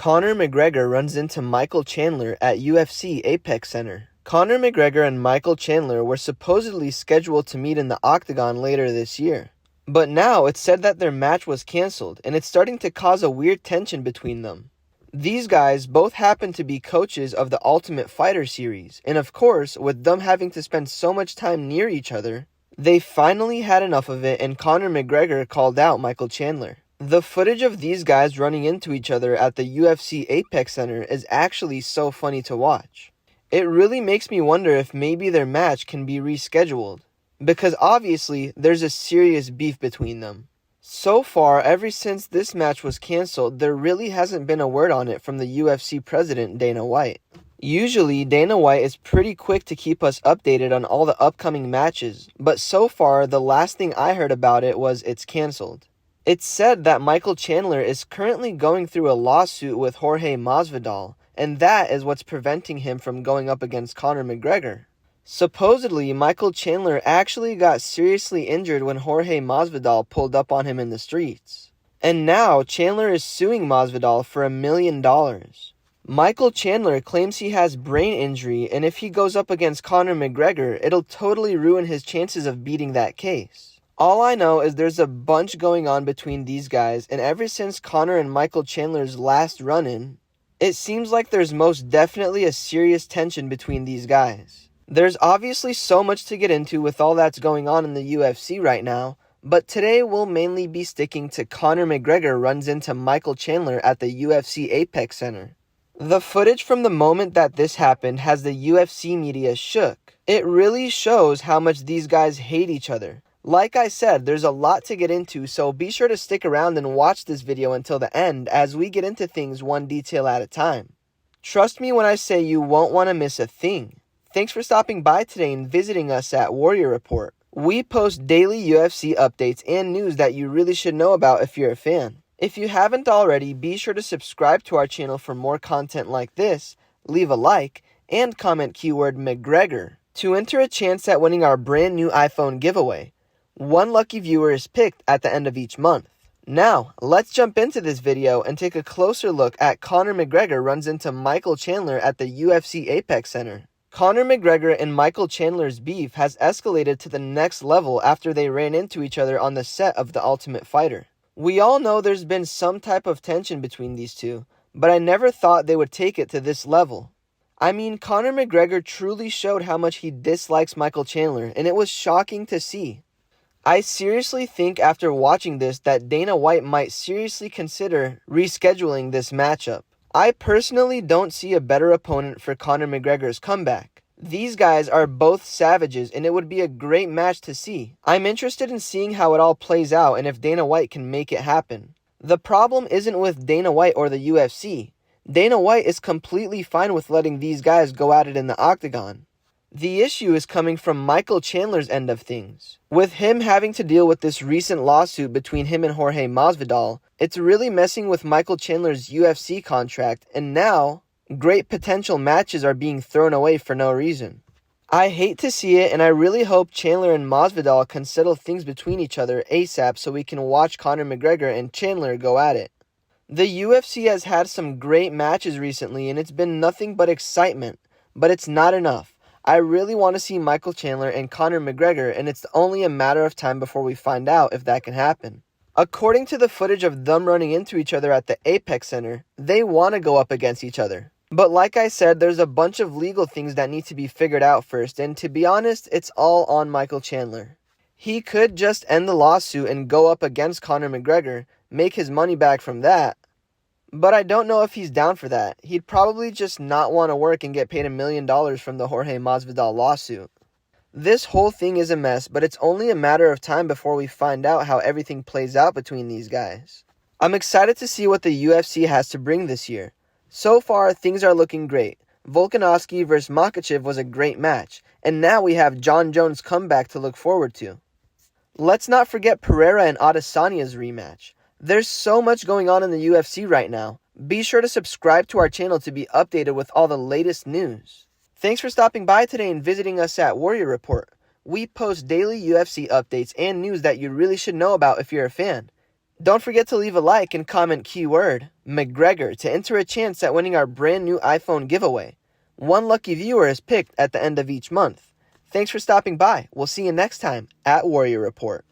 Conor McGregor runs into Michael Chandler at UFC Apex Center. Conor McGregor and Michael Chandler were supposedly scheduled to meet in the octagon later this year. But now it's said that their match was cancelled, and it's starting to cause a weird tension between them. These guys both happen to be coaches of the Ultimate Fighter series, and of course, with them having to spend so much time near each other, they finally had enough of it and Conor McGregor called out Michael Chandler. The footage of these guys running into each other at the UFC Apex Center is actually so funny to watch. It really makes me wonder if maybe their match can be rescheduled, because obviously there's a serious beef between them. So far, ever since this match was cancelled, there really hasn't been a word on it from the UFC president Dana White. Usually, Dana White is pretty quick to keep us updated on all the upcoming matches, but so far, the last thing I heard about it was it's cancelled. It's said that Michael Chandler is currently going through a lawsuit with Jorge Masvidal, and that is what's preventing him from going up against Conor McGregor. Supposedly, Michael Chandler actually got seriously injured when Jorge Masvidal pulled up on him in the streets. And now, Chandler is suing Masvidal for $1 million. Michael Chandler claims he has brain injury, and if he goes up against Conor McGregor, it'll totally ruin his chances of beating that case. All I know is there's a bunch going on between these guys, and ever since Conor and Michael Chandler's last run-in, it seems like there's most definitely a serious tension between these guys. There's obviously so much to get into with all that's going on in the UFC right now, but today we'll mainly be sticking to Conor McGregor runs into Michael Chandler at the UFC Apex Center. The footage from the moment that this happened has the UFC media shook. It really shows how much these guys hate each other. Like I said, there's a lot to get into, so be sure to stick around and watch this video until the end as we get into things one detail at a time. Trust me when I say you won't want to miss a thing. Thanks for stopping by today and visiting us at Warrior Report. We post daily UFC updates and news that you really should know about if you're a fan. If you haven't already, be sure to subscribe to our channel for more content like this, leave a like, and comment keyword McGregor to enter a chance at winning our brand new iPhone giveaway. One lucky viewer is picked at the end of each month. Now, let's jump into this video and take a closer look at Conor McGregor runs into Michael Chandler at the UFC Apex Center. Conor McGregor and Michael Chandler's beef has escalated to the next level after they ran into each other on the set of The Ultimate Fighter. We all know there's been some type of tension between these two, but I never thought they would take it to this level. I mean, Conor McGregor truly showed how much he dislikes Michael Chandler, and it was shocking to see. I seriously think after watching this that Dana White might seriously consider rescheduling this matchup. I personally don't see a better opponent for Conor McGregor's comeback. These guys are both savages and it would be a great match to see. I'm interested in seeing how it all plays out and if Dana White can make it happen. The problem isn't with Dana White or the UFC. Dana White is completely fine with letting these guys go at it in the octagon. The issue is coming from Michael Chandler's end of things. With him having to deal with this recent lawsuit between him and Jorge Masvidal, it's really messing with Michael Chandler's UFC contract, and now, great potential matches are being thrown away for no reason. I hate to see it, and I really hope Chandler and Masvidal can settle things between each other ASAP so we can watch Conor McGregor and Chandler go at it. The UFC has had some great matches recently, and it's been nothing but excitement, but it's not enough. I really want to see Michael Chandler and Conor McGregor, and it's only a matter of time before we find out if that can happen. According to the footage of them running into each other at the Apex Center, they want to go up against each other. But like I said, there's a bunch of legal things that need to be figured out first, and to be honest, it's all on Michael Chandler. He could just end the lawsuit and go up against Conor McGregor, make his money back from that. But I don't know if he's down for that. He'd probably just not want to work and get paid $1 million from the Jorge Masvidal lawsuit. This whole thing is a mess, but it's only a matter of time before we find out how everything plays out between these guys. I'm excited to see what the UFC has to bring this year. So far, things are looking great. Volkanovski vs. Makhachev was a great match, and now we have Jon Jones' comeback to look forward to. Let's not forget Pereira and Adesanya's rematch. There's so much going on in the UFC right now. Be sure to subscribe to our channel to be updated with all the latest news. Thanks for stopping by today and visiting us at Warrior Report. We post daily UFC updates and news that you really should know about if you're a fan. Don't forget to leave a like and comment keyword McGregor to enter a chance at winning our brand new iPhone giveaway. One lucky viewer is picked at the end of each month. Thanks for stopping by. We'll see you next time at Warrior Report.